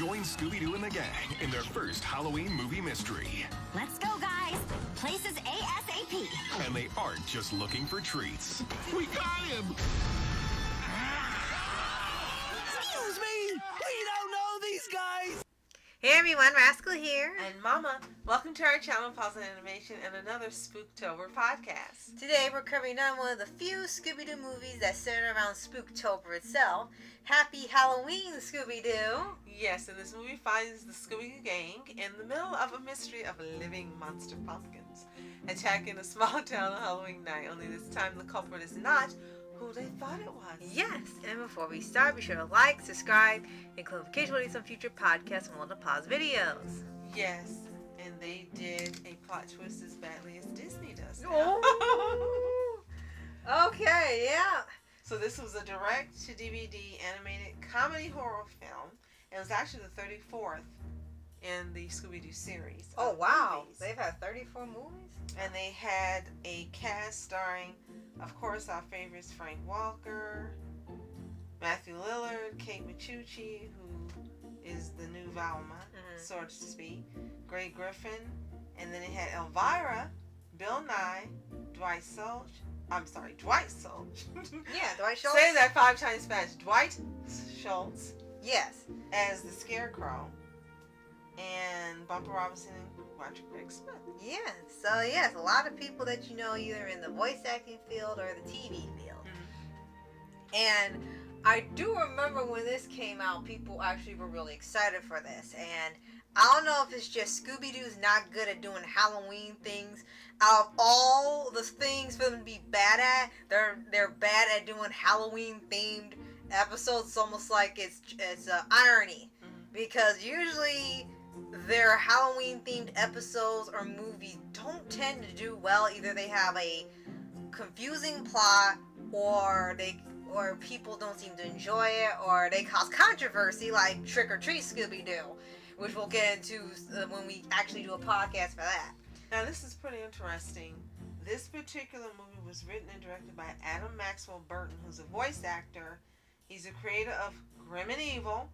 Join Scooby-Doo and the gang in their first Halloween movie mystery. Let's go, guys. Places ASAP. And they aren't just looking for treats. We got him! Excuse me! We don't know these guys! Hey everyone, Rascal here. And Mama, welcome to our channel, Paws On Animation, and another Spooktober podcast. Today we're covering on one of the few Scooby-Doo movies that center around Spooktober itself. Happy Halloween, Scooby-Doo! Yes, and this movie finds the Scooby-Doo gang in the middle of a mystery of living monster pumpkins attacking a small town on Halloween night, only this time the culprit is not who they thought it was. Yes, and before we start, be sure to like, subscribe, and click notification on some future podcasts and all the pause videos. Yes, and they did a plot twist as badly as Disney does now. Oh. Okay, yeah. So this was a direct-to-DVD animated comedy horror film. It was actually the 34th in the Scooby-Doo series. Oh, wow. Movies. They've had 34 movies? And they had a cast starring, of course, our favorites, Frank Walker, Matthew Lillard, Kate Micucci, who is the new Velma, so to speak, Greg Griffin, and then it had Elvira, Bill Nye, Dwight Schultz. Yeah, Dwight Schultz. Say that 5 times fast. Dwight Schultz Yes. as the Scarecrow, and Bumper Robinson and Roger Craig Smith. Yeah, so yes, a lot of people that you know either in the voice acting field or the TV field. And I do remember when this came out, people actually were really excited for this. And I don't know if it's just Scooby-Doo's not good at doing Halloween things. Out of all the things for them to be bad at, they're bad at doing Halloween themed episodes. It's almost like it's irony, because usually their Halloween themed episodes or movies don't tend to do well. Either they have a confusing plot, or people don't seem to enjoy it, or they cause controversy, like Trick or Treat Scooby-Doo, which we'll get into when we actually do a podcast for that. Now this is pretty interesting. This particular movie was written and directed by Adam Maxwell Burton, who's a voice actor. He's a creator of Grim and Evil,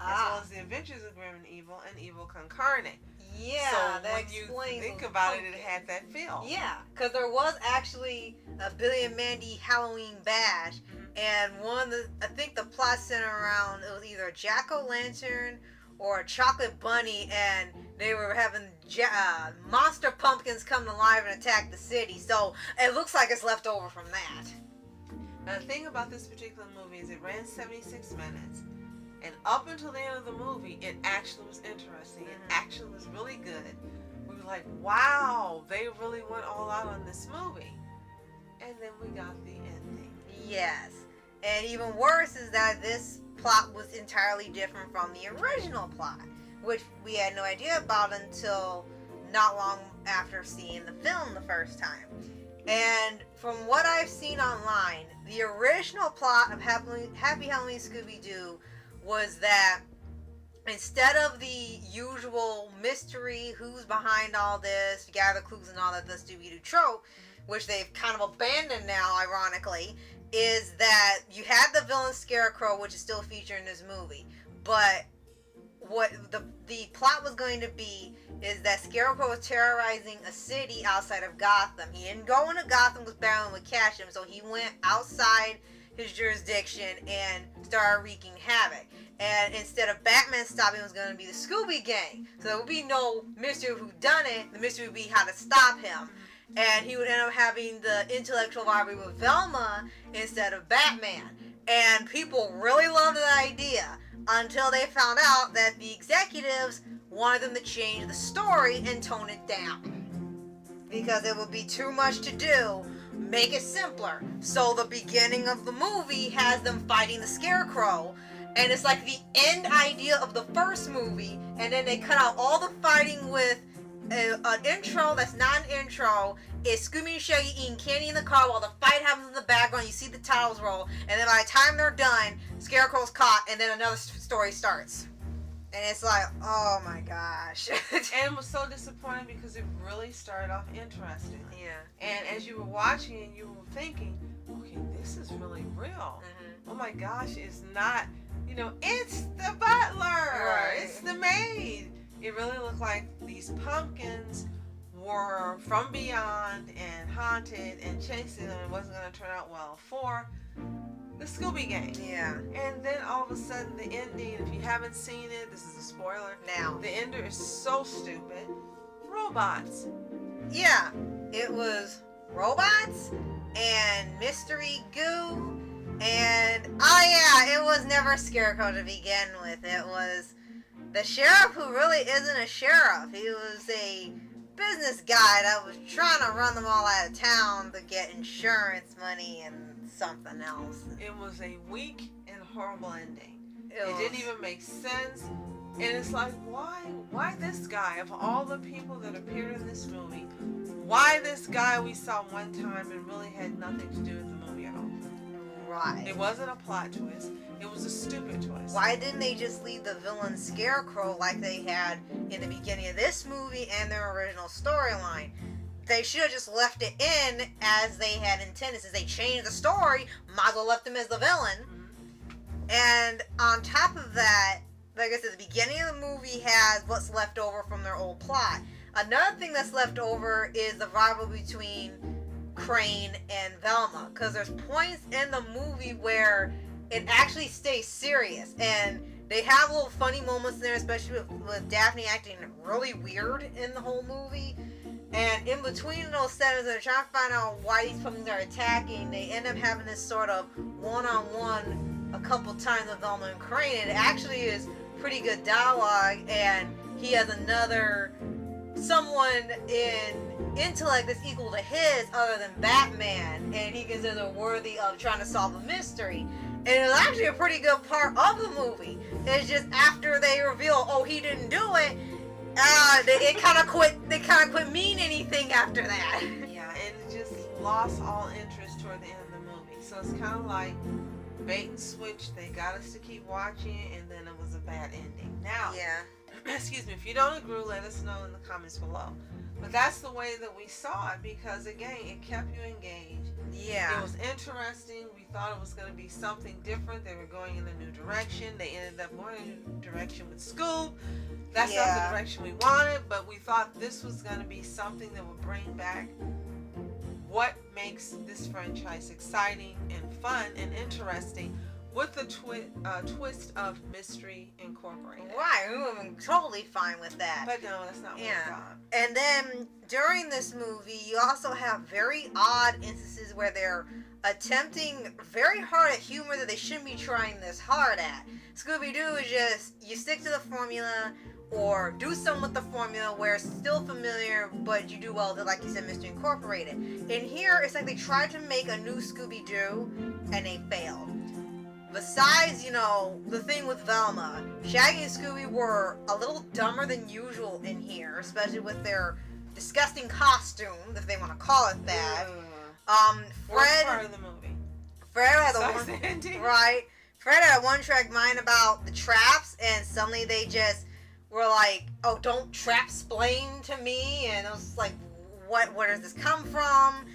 as well as The Adventures of Grim and Evil Con Carne. Yeah, so that when you explains think about it, it had that feel. Yeah, because there was actually a Billy and Mandy Halloween Bash, and I think the plot centered around, it was either a jack-o'-lantern or a chocolate bunny, and they were having monster pumpkins come alive and attack the city. So it looks like it's left over from that. Now the thing about this particular movie is it ran 76 minutes. And up until the end of the movie, it actually was interesting. It actually was really good. We were like, wow, they really went all out on this movie. And then we got the ending. Yes. And even worse is that this plot was entirely different from the original plot, which we had no idea about until not long after seeing the film the first time. And from what I've seen online, the original plot of Happy Halloween Scooby-Doo was that instead of the usual mystery, who's behind all this, gather clues and all that, the Scooby-Doo trope, which they've kind of abandoned now, ironically, is that you had the villain Scarecrow, which is still featured in this movie. But what the plot was going to be is that Scarecrow was terrorizing a city outside of Gotham. He didn't go into Gotham because Batman would catch him, so he went outside his jurisdiction and started wreaking havoc. And instead of Batman stopping, it was going to be the Scooby Gang. So there would be no mystery of who done it. The mystery would be how to stop him. And he would end up having the intellectual rivalry with Velma instead of Batman. And people really loved the idea until they found out that the executives wanted them to change the story and tone it down, because it would be too much to do. Make it simpler. So the beginning of the movie has them fighting the Scarecrow, and it's like the end idea of the first movie, and then they cut out all the fighting with an intro that's not an intro. It's Scooby and Shaggy eating candy in the car while the fight happens in the background. You see the titles roll, and then by the time they're done, Scarecrow's caught, and then another story starts. And it's like, oh my gosh. And it was so disappointing because it really started off interesting. Yeah. And as you were watching and you were thinking, okay, this is really real. Oh my gosh, it's not you know, it's the butler, Right. it's the maid. It really looked like these pumpkins were from beyond and haunted and chasing them. It wasn't going to turn out well for the Scooby Gang. Yeah. And then all of a sudden the ending, if you haven't seen it, this is a spoiler. Now. The ender is so stupid. Robots. Yeah. It was robots and mystery goo. And, oh yeah, it was never Scarecrow to begin with. It was the sheriff who really isn't a sheriff. He was a business guy that was trying to run them all out of town to get insurance money and something else. It was a weak and horrible ending. It It didn't even make sense. And it's like, why this guy? Of all the people that appeared in this movie, why this guy we saw one time and really had nothing to do with the movie at all? Right. It wasn't a plot twist. It was a stupid twist. Why didn't they just leave the villain Scarecrow like they had in the beginning of this movie and their original storyline? They should have just left it in as they had intended. Since they changed the story, might as well left him as the villain. Mm-hmm. And on top of that, like I said, the beginning of the movie has what's left over from their old plot. Another thing that's left over is the rivalry between Crane and Velma. Because there's points in the movie where it actually stays serious. And they have little funny moments there, especially with Daphne acting really weird in the whole movie. And in between those settings, they're trying to find out why these pumpkins are attacking. They end up having this sort of one-on-one a couple times with Velma and Crane. And it actually is pretty good dialogue. And he has another someone in intellect that's equal to his other than Batman. And he considers it worthy of trying to solve a mystery. And it was actually a pretty good part of the movie. It's just after they reveal, oh, he didn't do it, they kind of quit meaning anything after that. Yeah, and it just lost all interest toward the end of the movie. So it's kind of like bait and switch. They got us to keep watching, and then it was a bad ending. Now, Yeah. excuse me, if you don't agree, let us know in the comments below. But that's the way that we saw it because, again, it kept you engaged. Yeah. It was interesting. We thought it was going to be something different. They were going in a new direction. They ended up going in a new direction with Scoob. That's not the direction we wanted, but we thought this was going to be something that would bring back what makes this franchise exciting and fun and interesting with the twist of Mystery Incorporated. Right, we would have been totally fine with that. But no, that's not what we got. And then during this movie, you also have very odd instances where they're attempting very hard at humor that they shouldn't be trying this hard at. Scooby-Doo is just, you stick to the formula or do something with the formula where it's still familiar, but you do well with it, like you said, Mystery Incorporated. And here, it's like they tried to make a new Scooby-Doo and they failed. Besides, you know, the thing with Velma, Shaggy and Scooby were a little dumber than usual in here, especially with their disgusting costume, if they want to call it that. Worst part of the movie. Fred had Besides the ending. right. Fred had a one-track mind about the traps, and suddenly they just were like, "Oh, don't trap-splain to me," and it was like, "What? Where does this come from?"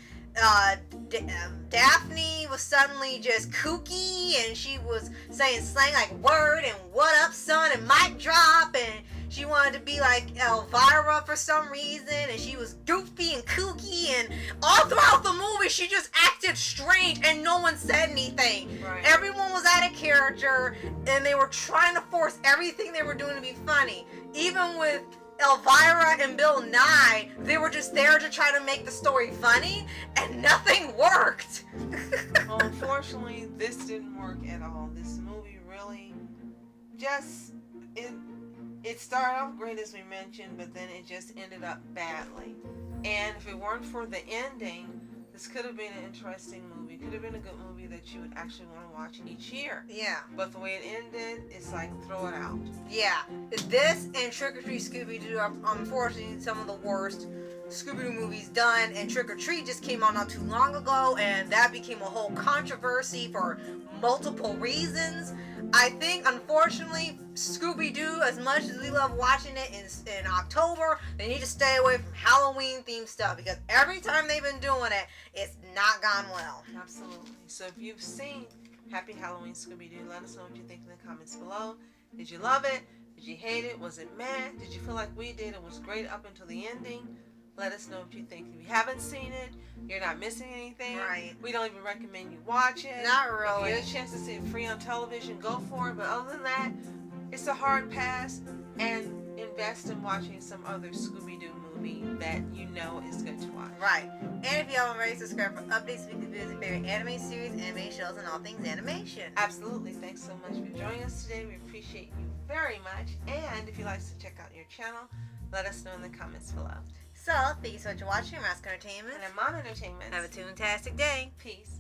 Daphne was suddenly just kooky, and she was saying slang like "word" and "what up, son" and "mic drop," and she wanted to be like Elvira for some reason, and she was goofy and kooky, and all throughout the movie she just acted strange, and no one said anything. Right. Everyone was out of character, and they were trying to force everything they were doing to be funny. Even with Elvira and Bill Nye, they were just there to try to make the story funny, and nothing worked. Well, unfortunately, this didn't work at all. This movie really just, it started off great as we mentioned, but then it just ended up badly. And if it weren't for the ending, this could have been an interesting movie. Could have been a good movie that you would actually want to watch each year. Yeah. But the way it ended, it's like, throw it out. Yeah. This and Trick or Treat Scooby-Doo are unfortunately some of the worst Scooby-Doo movies done, and Trick or Treat just came out not too long ago, and that became a whole controversy for multiple reasons. I think, unfortunately, Scooby-Doo, as much as we love watching it in October, they need to stay away from Halloween-themed stuff, because every time they've been doing it, it's not gone well. Absolutely. So if you've seen Happy Halloween, Scooby-Doo. Let us know what you think in the comments below. Did you love it? Did you hate it? Was it meh? Did you feel like we did? It was great up until the ending. Let us know what you think. If you haven't seen it, you're not missing anything. Right. We don't even recommend you watch it. Not really. If you get a chance to see it free on television, go for it. But other than that, it's a hard pass. And invest in watching some other Scooby-Doo movie that you know is good to watch. Right. And if you haven't already, subscribe for updates, weekly videos, and favorite anime series, anime shows, and all things animation. Absolutely. Thanks so much for joining us today. We appreciate you very much. And if you'd like to check out your channel, let us know in the comments below. So, thank you so much for watching Mask Entertainment. And Mom Entertainment. Have a toontastic day. Peace.